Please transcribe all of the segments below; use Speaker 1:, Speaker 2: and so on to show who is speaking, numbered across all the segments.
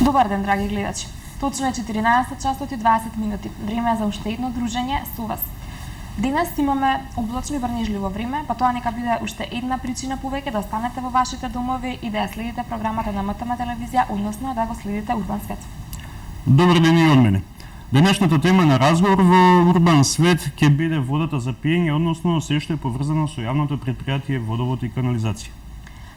Speaker 1: Добар ден, драги гледачи. Точно е 14 часот и 20 минути. Време е за уште едно дружење со вас. Денес имаме облачно и врнежливо време, па тоа нека биде уште една причина повеќе да останете во вашите домови и да ја следите програмата на МТМ телевизија, односно да го следите Урбан свет.
Speaker 2: Добар ден и од мене. Денешната тема на разговор во Урбан свет ќе биде водата за пиење, односно се што е поврзано со јавното предпријатие Водовод и канализација.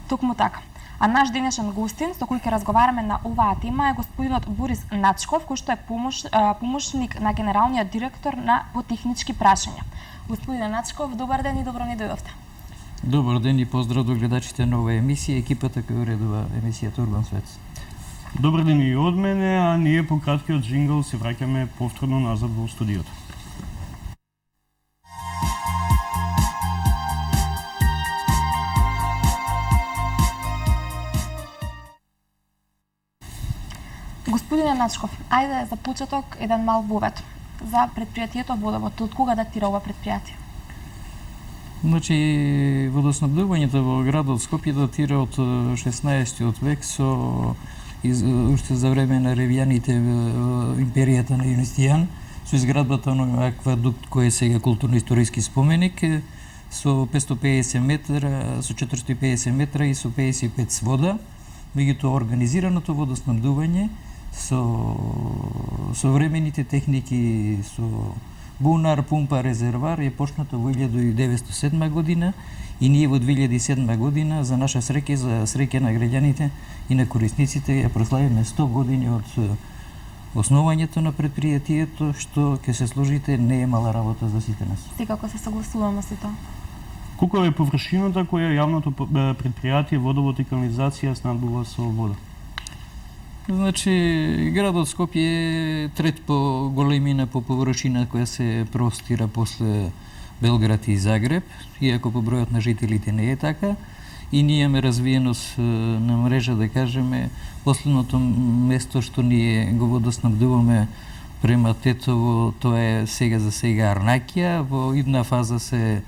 Speaker 1: Токму така. А наш денешен гостин со кој ќе разговараме на оваа тема е господинот Борис Начков, кој што е помошник на генералниот директор на по технички прашања. Господине Начков, добар ден и добро ни дојдовте.
Speaker 3: Добар ден и поздрав до гледачите на оваа емисија, екипата која уредува емисијата Урбан свет.
Speaker 2: Добар ден и од мене, а ние по краткиот джингл се враќаме повторно назад во студиото.
Speaker 1: Господине Начков, ајде за почеток еден мал вовед за предпријатието Водовод. Од кога датира ова предпријатие?
Speaker 3: Значи, водоснабдувањето во градот Скопје датира од 16 век со уште за време на ревијаните империјата на Јунистијан, со изградбата на аквадукт кој е сега културно-историски споменик со 550 метра, со 450 метра и со 55 свода, меѓутоа организираното водоснабдување со современите техники, со бунар, пумпа, резервар е почнато во 1907 година и ние во 2007 година за наша среќа, за среќа на граѓаните и на корисниците ја прославиме 100 години од основањето на предпријатието, што ќе се сложите не е мала работа за сите нас.
Speaker 1: Секако се согласуваме со тоа.
Speaker 2: Колку е површината која јавното предпријатие Водовод и канализација снабдува со вода?
Speaker 3: Значи, градот Скопје е трет по големина по површина која се простира после Белград и Загреб, иако по бројот на жителите не е така. И ние имаме развиеност на мрежа, да кажеме, последното место што ние го водоснабдуваме према Тетово, тоа е сега за сега Арнакија, во идна фаза се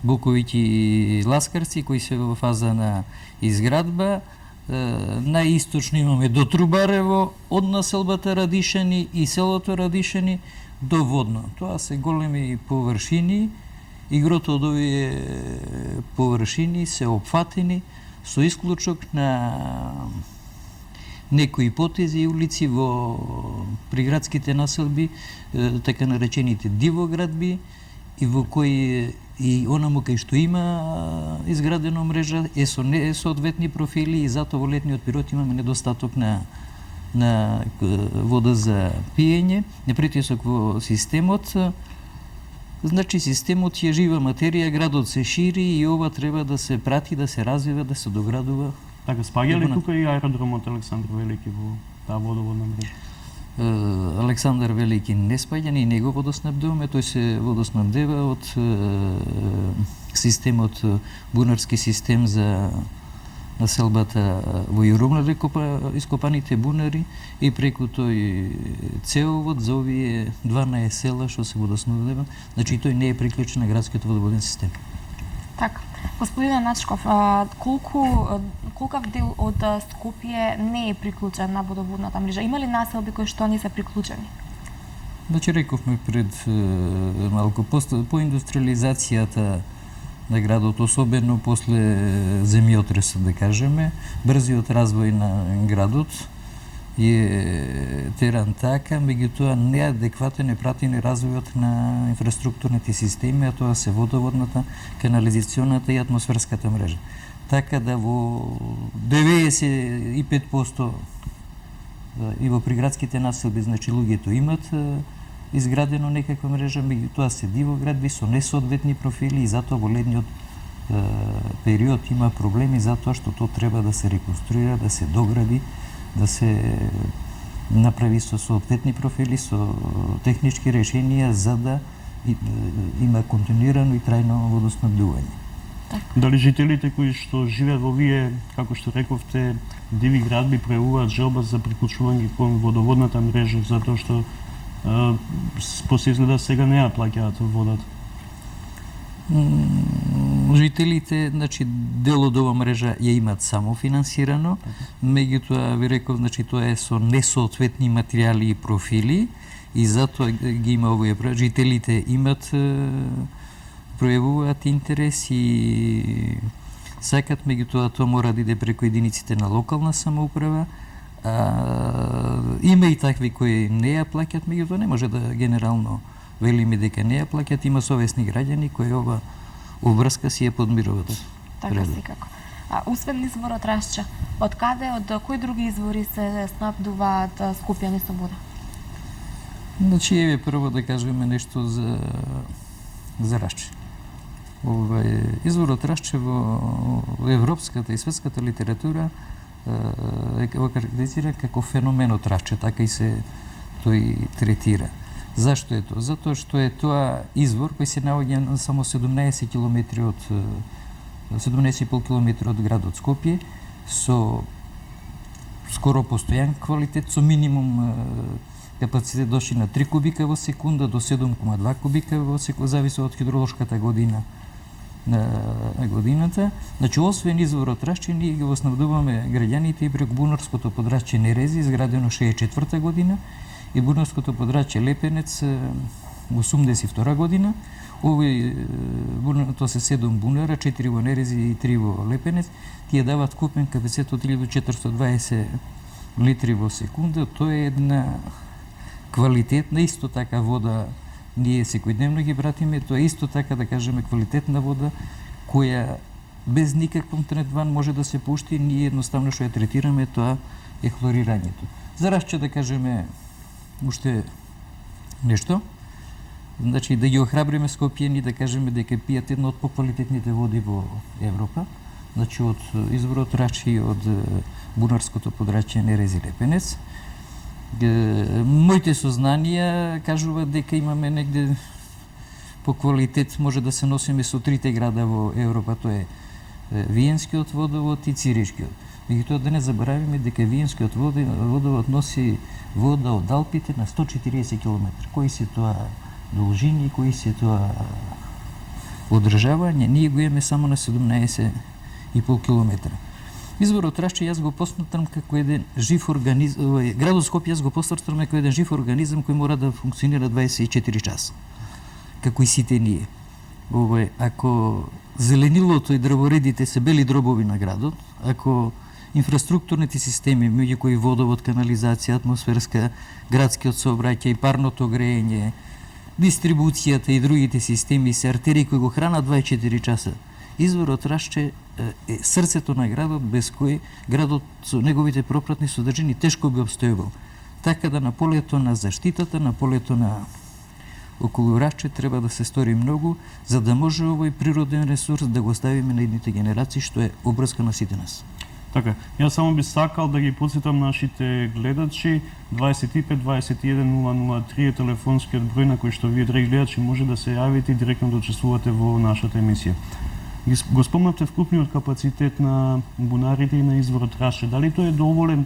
Speaker 3: Буковиќи и Ласкарци, кои се во фаза на изградба. Најисточно имаме до Трубарево, од населбата Радишани и селото Радишани до Водно. Тоа се големи површини. Игрото од овие површини се опфатени со исклучок на некои потези и улици во приградските населби, така наречените дивоградби, и во кои и онаму кај што има изградено мрежа е со несоодветни профили и затоа во летниот период имаме недостаток на вода за пиење, непритисок во системот. Значи системот е жива материја, градот се шири и ова треба да се прати, да се развива, да се доградува.
Speaker 2: Така, спаѓа ли тука и аеродромот Александар Велики во таа водоводна мрежа?
Speaker 3: Александар Велики не спаѓа, ние не го водоснабдуваме, тој се водоснабдева од системот, бунарски систем за населбата во Јурумна, ископаните бунари и преку тој цевовод за овие 12 села што се водоснабдува, значи тој не е приклучен на градскиот водоводен систем.
Speaker 1: Така. Господине Начков, колкав дел од Скопје не е приклучен на водоводната мрежа? Има ли населби кои што не се приклучени?
Speaker 3: Значи рековме пред малку по индустриализацијата на градот, особено после земјотресот, да кажеме, брзиот развој на градот е теран така, меѓутоа неадекватен е пратен развојот на инфраструктурните системи, а тоа се водоводната, канализационата и атмосферската мрежа. Така да во 95% и во приградските населби, значи луѓето имат изградено некаква мрежа, меѓутоа се дивоградби со несоодветни профили и затоа во летниот период има проблеми затоа што тоа треба да се реконструира, да се догради, да се направи со соодветни профили, со технички решенија за да има континуирано и трајно водоснабдување.
Speaker 2: Дали жителите кои што живеат во вие, како што рековте, диви градби преуваат желба за приклучување кон водоводната мрежа затоа што по се изгледа сега не ја плаќаат водата?
Speaker 3: Жителите, значи, дел од ова мрежа ја имаат само финансирано, меѓутоа ви реков, значи, тоа е со несоодветни материјали и профили и затоа ги има овој проект. Жителите имаат пројавуваат интерес и сакат, меѓутоа тоа мора да иде преку единиците на локална самоуправа. Има и такви кои не ја плаќат, меѓутоа не може да генерално велиме дека не ја плаќат. Има совесни граѓани кои ова обврска си ја подмируваат.
Speaker 1: Така секако. Освен изворот Рашче, од каде, од кои други извори се снабдуваат Скопјани со вода?
Speaker 3: Значи, еве прво да кажеме нешто за Рашче. Изворот Рашче во европската и светската литература го карактеризира како феноменот Рашче, така и се тој третира. Зашто е тоа? Затоа што е тоа извор кој се наоѓа на само 17,5 км од градот Скопје, со скоро постојан квалитет, со минимум капацитет дошли на 3 кубика во секунда до 7,2 кубика во секунда, зависи од хидроложката година на годината. Значи, освен изворот Рашче, ние го снабдуваме граѓаните и преку бунарското подрачје Нерези, изградено 64 година, и бунарското подрачје Лепенец 82 година. Тоа се 7 бунара, 4 во Нерези и 3 во Лепенец. Тие дават купен капацитет од 1420 литри во секунда. Тоа е една квалитетна, исто така вода, ние секојдневно ги пратиме, тоа е исто така, да кажеме, квалитетна вода, која без никаков третман може да се пушти, ние едноставно што ја третираме, тоа е хлорирањето. За Рашче, да кажеме, уште нешто, значи да ги охрабриме Скопјани, да кажеме дека пијат една од поквалитетните води во Европа, значи од изворот Рашче и од бунарското подрачје Нерези Лепенец. Моите сознанија кажуваат дека имаме негде по квалитет, може да се носиме со трите града во Европа, тоа е Виенскиот водовод и Циришкиот. Меѓутоа да не заборавиме дека Виенскиот водовод носи вода од Алпите на 140 км. Кои се тоа должини, кои се тоа одржавање, ние го имаме само на 17,5 км. Изворот Рашче јас го посматрам како еден жив организам, градот Скопје јас го посматрам како еден жив организам кој мора да функционира 24 часа. Како и сите ние. Ако зеленилото и дрворедите се бели дробови на градот, ако инфраструктурните системи, меѓу кои водовод, канализација, атмосферска, градскиот сообраќај, парното грејење, дистрибуцијата и другите системи се артерии кои го хранат 24 часа, изворот Рашче е срцето на градот, без кој градот со неговите пропратни содржини тешко би обстојувал. Така да на полето на заштитата, на полето на околу Рашче треба да се стори многу, за да може овој природен ресурс да го оставиме на идните генерации, што е обврска на сите нас.
Speaker 2: Така, јас само би сакал да ги потсетам нашите гледачи, 25 21 003 е телефонскиот број на кој што вие, драги гледачи, може да се јавите и директно да учествувате во нашата емисија. Го спомнавте вкупниот капацитет на бунарите и на изворот Рашче. Дали тој е доволен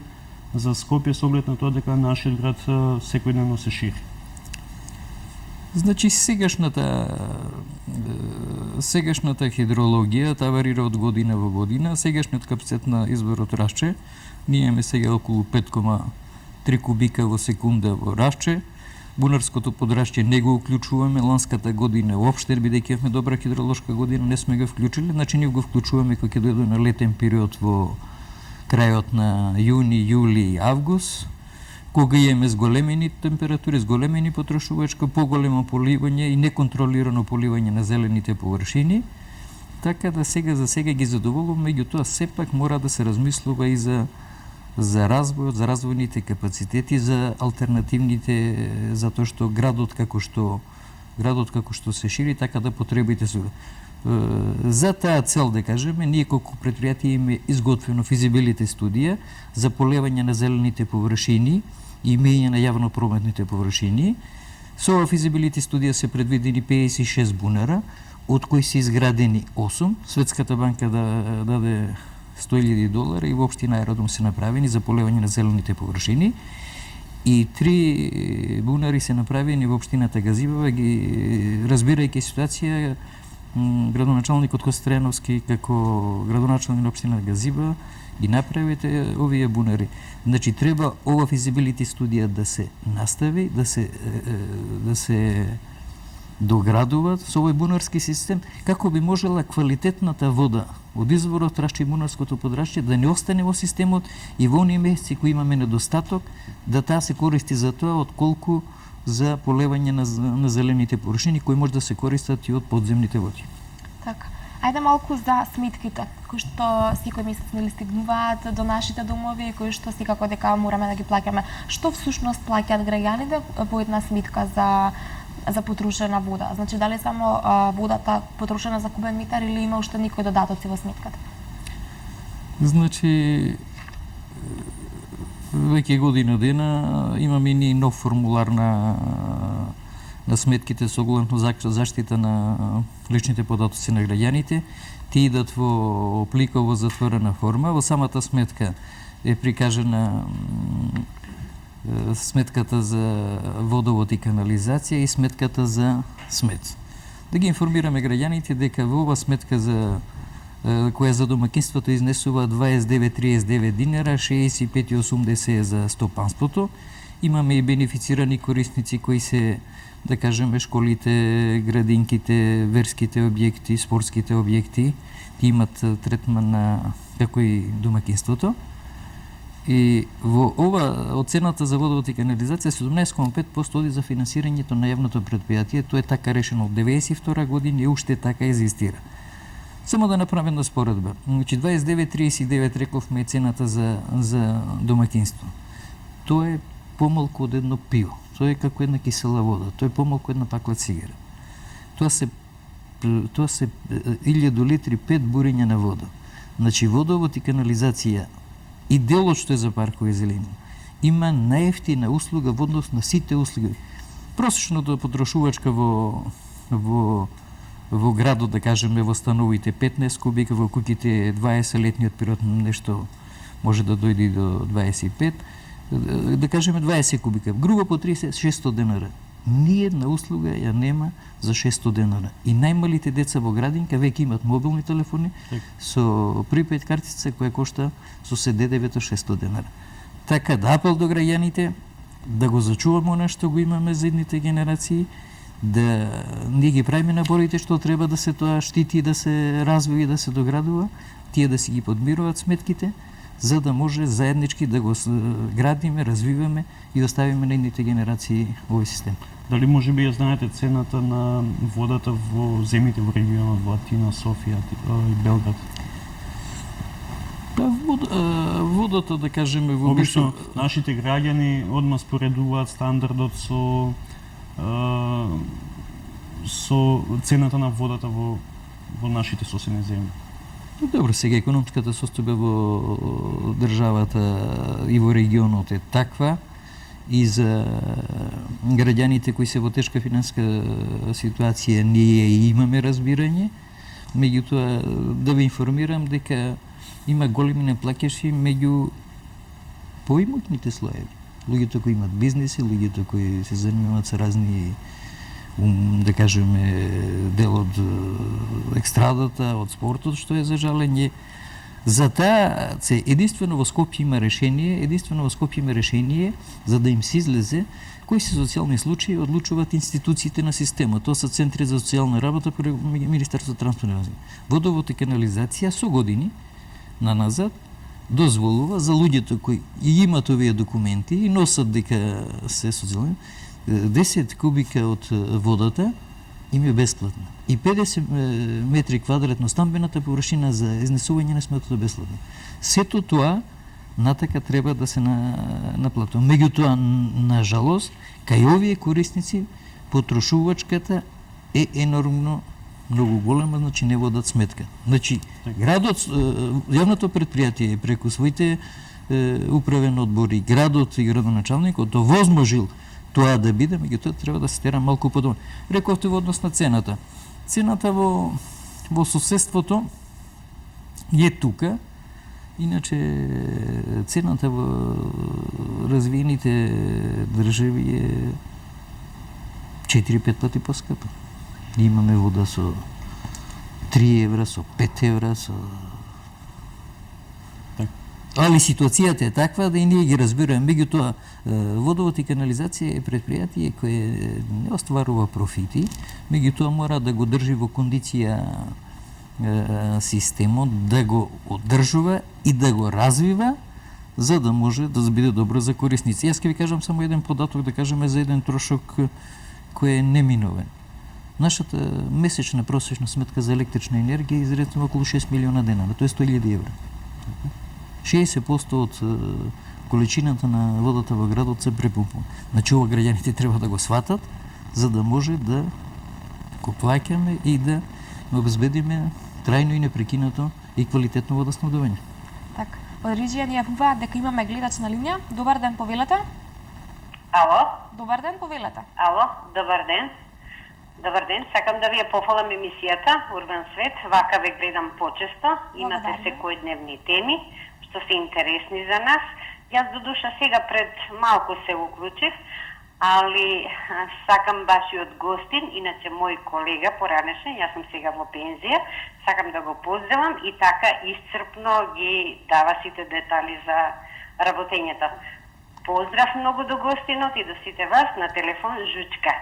Speaker 2: за Скопје со оглед на тоа дека нашиот град секојдневно се шири?
Speaker 3: Значи, сегашната хидрологија, таа варира од година во година. Сегашниот капацитет на изворот Рашче, ние имаме сега околу 5,3 кубика во секунда во Рашче. Бунарското подрачје не го уклучуваме, ланската година уопште, бидејќи имаме добра хидроложка година, не сме го вклучили, значи ние го вклучуваме кога ќе дојде на летен период во крајот на јуни, јули и август, кога имаме зголемени температури, зголемени потрошувачка, поголемо поливање и неконтролирано поливање на зелените површини. Така да за сега ги задоволуваме, меѓутоа сепак мора да се размислува и за развојот, за развојните капацитети, за алтернативните, затоа што градот како што се шири, така да потребите се. За таа цел, да кажеме, ние колку предпријатие имаме изготвено физибилите студија за полевање на зелените површини и мење на јавно-прометните површини. Со ова физибилите студија се предвидени 56 бунара, од кои се изградени 8. Светската банка даде $100,000 и во општина Аеродром се направени за полевање на зелените површини. И 3 бунари се направени во општината Газибава, разбирајќи ситуација градоначалникот Костреновски како градоначалник на општина Газиба ги направите овие бунари. Значи треба ова физибилити студија да се настави, да се доградуваат со овој бунарски систем, како би можела квалитетната вода од изворот Рашче и бунарското подрашче да не остане во системот и во оние месеци кои имаме недостаток, да таа се користи за тоа отколку за полевање на зелените површини кои може да се користат и од подземните води.
Speaker 1: Така. Ајде малку за сметките, кои што секој месец нели стигнуваат до нашите домови и кои што секако дека мораме да ги плаќаме. Што всушност плаќаат граѓаните по една сметка за потрошена вода? Значи дали само водата потрошена за кубен метар или има уште некои додатоци во сметката?
Speaker 3: Значи веќе година дена имаме и ние нов формулар на сметките со огледно заштита на личните податоци на граѓаните. Тие идат во облика во затворена форма. Во самата сметка е прикажана сметката за водовод и канализација и сметката за смет. Да ги информираме граѓаните дека во ова сметка за која за домакинството изнесува 29,39 динара, 65,80 за стопанството. Имаме и бенефицирани корисници кои се, да кажеме, школите, градинките, верските објекти, спортските објекти. Ти имат третман на како и домакинството. И во ова оцената за водовод и канализација 17,5% оди за финансирањето на јавното предпријатие. Тоа е така решено од 92 година и уште така екзистира. Само да направам една споредба. Значи 29,39 рековме е цената за домакинство. Тоа е помалку од едно пиво. Тоа е како една кисела вода. Тоа е помалку една пакла цигара. Тоа се 1000 литри 5 буриња на вода. Значи водовод и канализација и делот што е за паркови зелени има најефтина услуга во однос на сите услуги. Просечното потрошувачка во градот, да кажеме, во становите 15 кубика, во куќите 20, летниот период нешто може да дојде до 25, да кажеме 20 кубика. Грубо по 3600 денара. Ниедна услуга ја нема за 600 денара. И најмалите деца во градинка веќе имат мобилни телефони со припет картица која кошта со се ДДВ-то 600 денара. Така да апел до граѓаните да го зачуваме она што го имаме за идните генерации, да ние ги правиме напорите што треба да се тоа штити, да се развива и да се доградува, тие да си ги подмируваат сметките, за да може заеднички да го градиме, развиваме и оставиме на идните генерации овој систем.
Speaker 2: Дали може би ја знаете цената на водата во земјите во регионот во Атина, Софија и Белград?
Speaker 3: Па водата, да кажеме, во
Speaker 2: Обично нашите граѓани одма споредуваат стандардот со цената на водата во нашите соседни земји.
Speaker 3: Добро, сега економската состојба во државата и во регионот е таква и за граѓаните кои се во тешка финанска ситуација ние имаме разбирање. Меѓутоа да ве информирам дека има големи неплаќаши меѓу поимотните слоеви. Луѓето кои имат бизнеси, луѓето кои се занимаваат со разни да кажеме дел од екстрадата, од спортот, што е за жалење. За таа единствено во Скопје има решение, за да им се излезе кои се социјални случаи одлучуваат институциите на системот. Тоа се центри за социјална работа при Министерството транспорт. Водовод и канализација со години назад дозволува за луѓето кои имаат овие документи и носат дека се социјални 10 кубика од водата им е бесплатна. И 50 метри квадратно стамбената површина за изнесување на сметото бесплатно. Сето тоа натака треба да се наплатува. Меѓутоа, на жалост, кај овие корисници потрошувачката е енормно многу голема, значи не водат сметка. Значи, градот, јавното предпријатие преку своите управен одбори, градот и градоначалникот овозможил тоа да биде, меѓутоа треба да се тера малку подобро. Рековте во однос на цената. Цената во соседството е тука, иначе цената во развиените држави е 4-5 пати поскапа. Имаме вода со 3 евра, со 5 евра, со...
Speaker 2: Так.
Speaker 3: Али ситуацијата е таква да и ние ги разбираме. Меѓутоа, водовод и канализација е предпријатие кое не остварува профити, меѓутоа мора да го држи во кондиција системот, да го одржува и да го развива, за да може да биде добро за корисници. Јас ќе ви кажам само еден податок, да кажеме за еден трошок кој е неминовен. Нашата месечна просечна сметка за електрична енергија е изредно околу 6 милиона денара, тоа е 100.000 евра. 60% од количината на водата во градот се препумпува. Значи, ова граѓаните треба да го сватат, за да може да го плаќаме и да обезбедиме трајно и непрекинато и квалитетно водоснабдување.
Speaker 1: Така. Од Риџија ни јавуваат дека имаме гледач на линија. Добар ден, повелете.
Speaker 4: Ало?
Speaker 1: Добар ден, повелете.
Speaker 4: Ало, добар ден. Добар ден, сакам да ви ја пофалам емисијата Урбан свет, вака ве гледам почесто, имате
Speaker 1: Благодарам.
Speaker 4: секојдневни теми, што се интересни за нас. Јас до душа сега пред малку се уклучив, али сакам вашиот гостин, иначе мој колега поранешен, јас сум сега во пензија, сакам да го поздравам и така исцрпно ги дава сите детали за работењето. Поздрав многу до гостинот и до сите вас на телефон Жучка.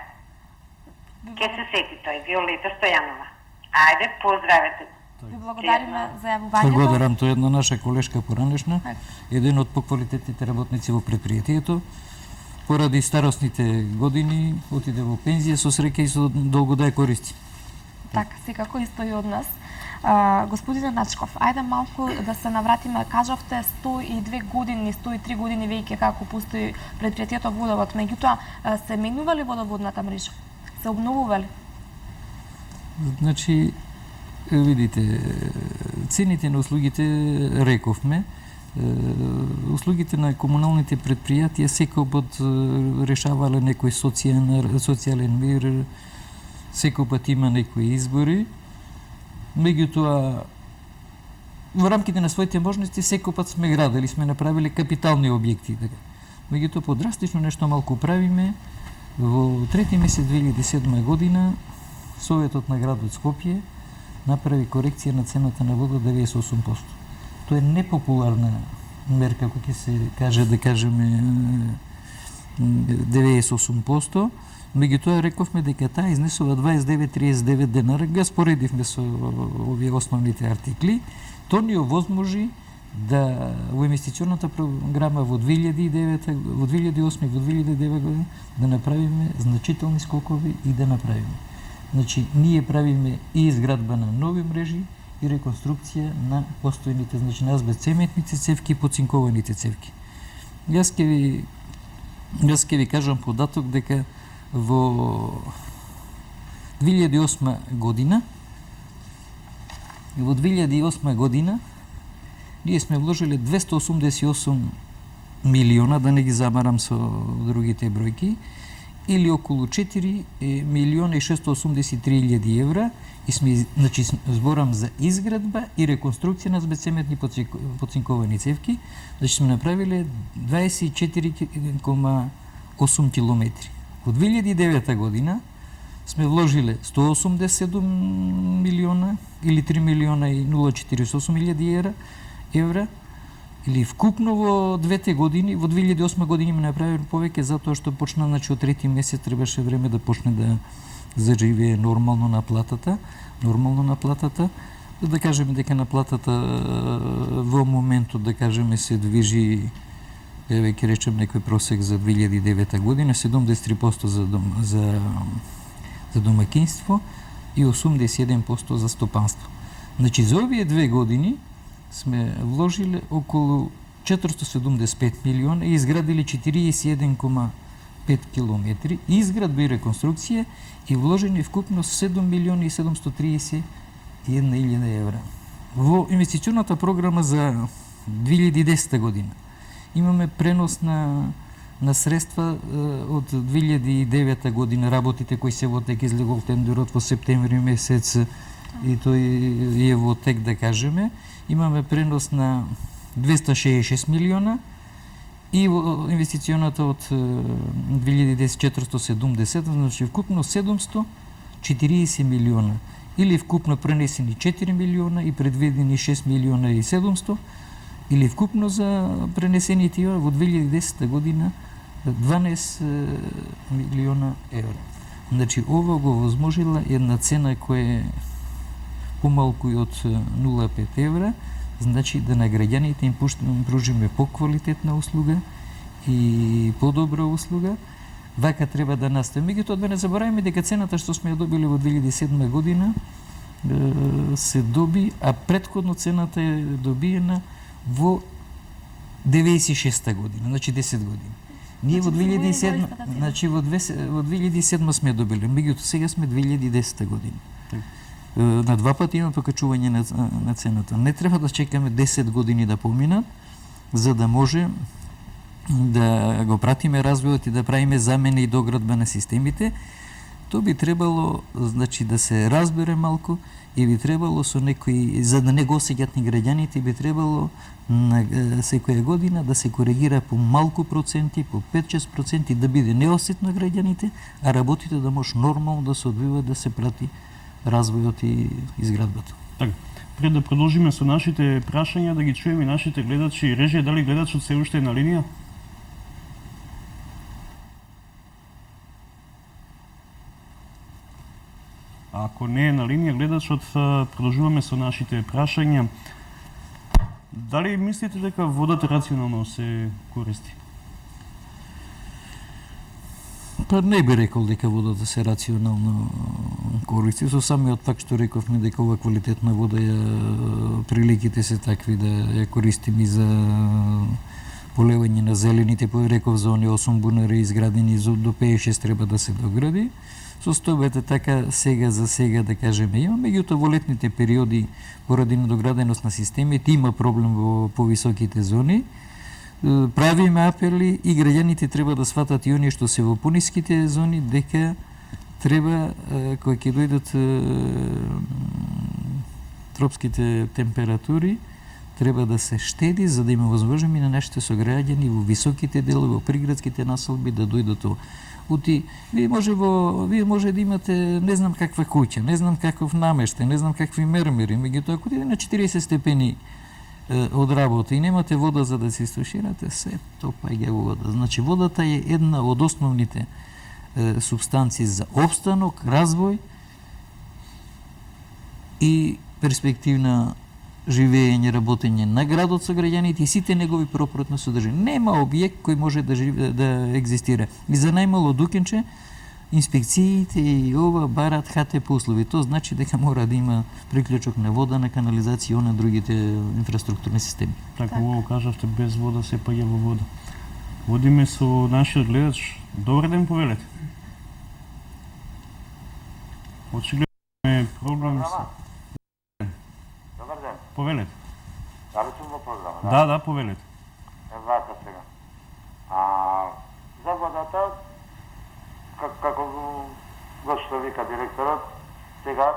Speaker 4: Ке се сети тој, Виолета Стојанова. Ајде, поздравете.
Speaker 1: Ви благодариме за јавувањето.
Speaker 3: Благодарам, тоа е една наша колешка поранешна,
Speaker 1: Така.
Speaker 3: еден од поквалитетните работници во предпријатието. Поради старосните години отиде во пензија, со среќа и со долго да ја користи.
Speaker 1: Така, секако исто и од нас. Господине Начков, ајде малку да се навратиме. Кажавте 102 години, 103 години веќе како постои предпријатието водовод. Меѓутоа, се менува ли водоводната мрежа? Се обновува ли?
Speaker 3: Значи, видите, цените на услугите рековме, услугите на комуналните предпријатија секој пат решавале некој социјален мир, секој пат има некои избори. Меѓутоа, во рамките на своите можности секој пат сме градили, сме направили капитални објекти. Меѓутоа, подрастично нешто малку правиме. Во 3 месец 2007 година Советот на градот Скопје направи корекција на цената на вода 98%. Тоа е непопуларна мерка, кој ќе се каже, да кажеме 98%, меѓутоа рековме дека таа изнесува 29-39 денара, га споредивме со овие основните артикли, тоа ни овозможи да во инвестиционата програма во 2008 и во 2009 година да направиме значителни скокови и да направиме. Значи, ние правиме и изградба на нови мрежи и реконструкција на постојните, значи на азбестцементните цевки и поцинкованите цевки. Јас ќе ви кажам податок дека во 2008 година ние сме вложиле 288 милиона, да не ги замарам со другите бројки, или околу 4 милиона и 683 илјади евра, и сме, значи, зборам за изградба и реконструкција на азбестцементни поцинковани цевки, значи сме направиле 24,8 километри. Во 2009 година сме вложиле 187 милиона или 3 милиона и 048 илјади евра, или вкупно во двете години, во 2008 година ме направиле повеќе затоа што почна, значи, од 3 месец требаше време да почне да заживее нормално на платата, да кажеме дека на платата во моментот, да кажеме, се движи, еве ќе речем некој просек за 2009 година, 73% за домаќинство и 81% за стопанство. Значи, за овие 2 години сме вложиле околу 475 милиона и изградили 41,5 километри, изградба и реконструкција, и вложени вкупно 7 милиона и 731 илјада евра. Во инвестиционата програма за 2010 година имаме пренос на средства од 2009 година, работите кои се во тек, излегол тендерот во септември месец и тој е во тек, да кажеме. Имаме пренос на 266 милиона и во инвестиционата од 2010 470, значи вкупно 740 милиона. или вкупно пренесени 4 милиона и предвидени 6 милиона и 700, или вкупно за пренесените во 2010 година 12 милиона евро. Значи, ова го возможила една цена која е помалку и од 0,5 евра, значи да на граѓаните им пружиме поквалитетна услуга и подобра услуга. Вака треба да настави. Меѓутоа да не забораваме дека цената што сме ја добили во 2007 година се доби, а претходно цената е добиена во 96 година, значи 10 години. Ние во 2007, значи во 2007 сме добили, меѓутоа сега сме 2010 година. На два пати има покачување на цената. Не треба да чекаме 10 години да поминат, за да може да го пратиме развојот и да правиме замена и доградба на системите. То би требало, значи, да се разбере малку и би требало со некои, за да не го осеќат ни граѓаните, би требало на секоја година да се коригира по малку проценти, по 5-6%, да биде неосетно граѓаните, а работите да може нормално да се одвиват, да се прати развојот и изградбата.
Speaker 2: Така, пред да продолжиме со нашите прашања, да ги чуеме и нашите гледачи. Режија, дали гледачот се уште е на линија? Ако не е на линија гледачот, продолжуваме со нашите прашања. Дали мислите дека водата рационално се користи?
Speaker 3: Па не би рекол дека водата се рационално користи, со самиот факт што рековме дека ова квалитетна вода приликите се такви да ја користиме за полевање на зелените, реков за оние 8 бунари изградени до 56 треба да се догради. Состојбата така сега за сега да кажеме има, меѓутоа во летните периоди поради недограденост на системите има проблем во повисоките зони. Правиме апели и граѓаните треба да сватат и оние што се во пониските зони дека треба кога ќе дојдат тропските температури треба да се штеди за да има возможност и на нашите сограѓани во високите делови, во приградските населби да дојдат ова. Вие може да имате не знам каква куќа, не знам каков намештај, не знам какви мермери, меѓутоа ако отиде на 40 степени од работа и немате вода за да се истуширате, се топаѓа во вода. Значи водата е една од основните субстанции за опстанок, развој и перспективна живење, работење на градот со граѓаните и сите негови пропратно содржини. Нема објект кој може да екзистира. И за најмало дукенче инспекциите и ова барат ХТП услови. Тоа значи дека мора да има приклучок на вода, на канализација и на другите инфраструктурни системи.
Speaker 2: Така, ово кажавте, без вода се паѓа во вода. Водиме со нашиот гледач. Добар ден, повелете. Очигледно е проблем со...
Speaker 5: Добар ден.
Speaker 2: Повелете.
Speaker 5: Дали сум во програма?
Speaker 2: Да, повелете.
Speaker 5: Вака сега. За водата, како го што вика директорот, сега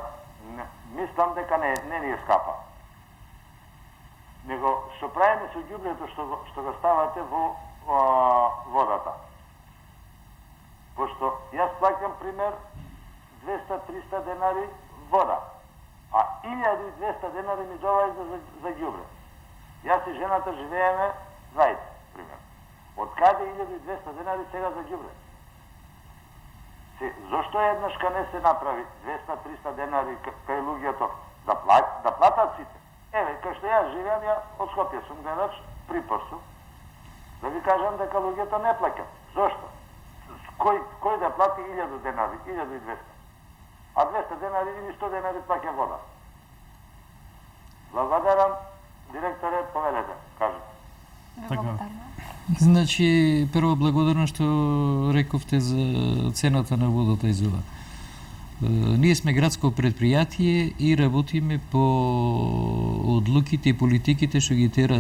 Speaker 5: мислам дека не ни е скапа. Него што правиме со ѓубрето што го ставате во водата. Пошто јас плаќам пример 200-300 денари вода, а 1200 денари ми доваѓа за ѓубре. Јас и жената живееме заедно, пример. Од каде 1200 денари сега за ѓубре? Зошто еднашка не се направи 200-300 денари кај луѓето да платат сите? Еве, кај што јас живеам, ја од Скопје сум гледач, Припор сум, да ви кажам дека луѓето не плаќат. Зошто? Кој да плати 1000 денари, 1200? А 200 денари или 100 денари плаќа вода. Благодарам, директоре, повелете, кажете.
Speaker 2: Така.
Speaker 3: Значи, прво благодарам што рековте за цената на водата и за ова. Ние сме градско предпријатие и работиме по одлуките и политиките што ги тера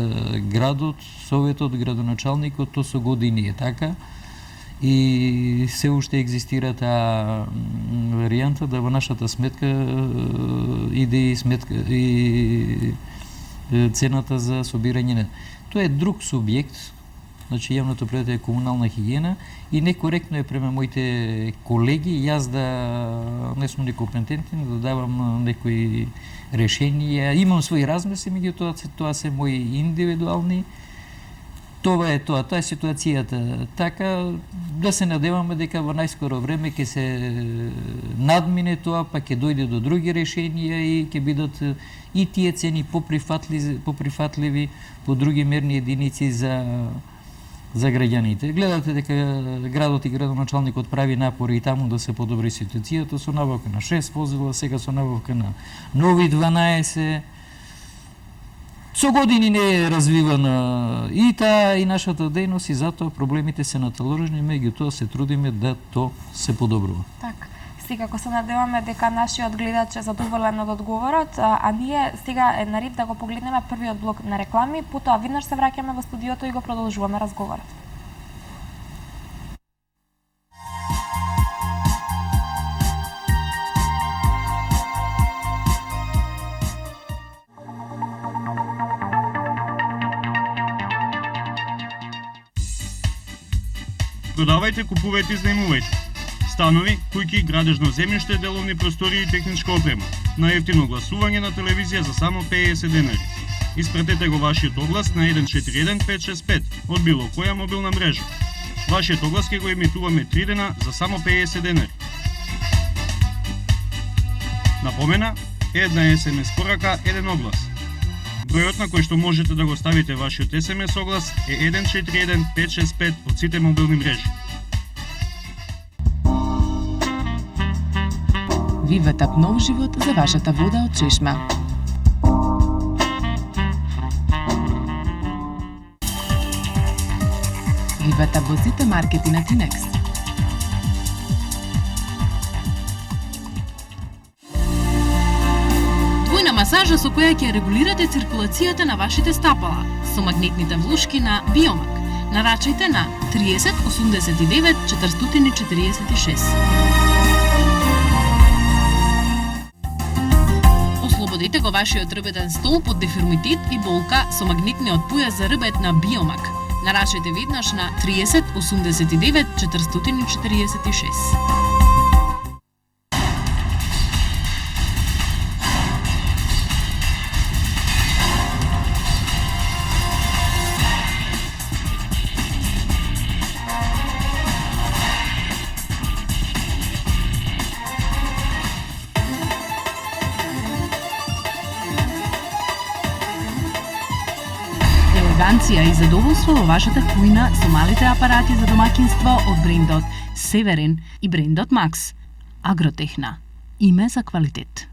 Speaker 3: градот, советот, градоначалникот, то со години е така. И се уште екзистира таа варијанта да во нашата сметка иде и сметка и цената за собирање на. Тоа е друг субјект, Значи јавното предпријатие е комунална хигиена и некоректно е према моите колеги јас да не сум некомпетентен да давам некои решенија. Имам своји размисли, меѓутоа тоа се мои индивидуални. Това е тоа е ситуацијата. Така да се надеваме дека во најскоро време ќе се надмине тоа, па ќе дојде до други решенија и ќе бидат и тие цени поприфатливи по други мерни единици за граѓаните. Гледате дека градот и градоначалникот прави напори и таму да се подобри ситуацијата со набавка на 6 возила, сега со набавка на нови 12. Со години не е развивана и таа и нашата дејност и затоа проблемите се наталожени, меѓутоа се трудиме да то се подобрува.
Speaker 1: Така. Секако се надеваме дека нашиот гледач е задоволен од одговорот, а ние сега е на ред да го погледнеме првиот блок на реклами, потоа веднаш се враќаме во студиото и го продолжуваме разговорот.
Speaker 2: Продавајте, купувајте и знајмувајте. Станови, куќи, градежно земјиште, деловни простории и техничка опрема. Најевтино гласување на телевизија за само 50 денари. Испратете го вашиот оглас на 141565 од било која мобилна мрежа. Вашиот оглас ќе го емитуваме 3 дена за само 50 денари. Напомена, една СМС порака, еден оглас. Бројот на кој што можете да го ставите вашиот СМС оглас е 141565 од сите мобилни мрежи.
Speaker 6: Виватап нов живот за вашата вода од чешма. Виватап во сите маркети на Тинекс.
Speaker 7: Двојна масажа со која ќе регулирате циркулацијата на вашите стапала со магнетните влушки на Биомак. Нарачајте на 30 89 446. Ослободете го вашиот рибетен стол под дефермитет и болка со магнетниот појас за рибет на Биомак. Нарачајте веднаш на 30 89 446. Елеганција и задоволство во вашата кујна со малите апарати за домаќинство од брендот Северин и брендот Макс. Агротехна. Име за квалитет.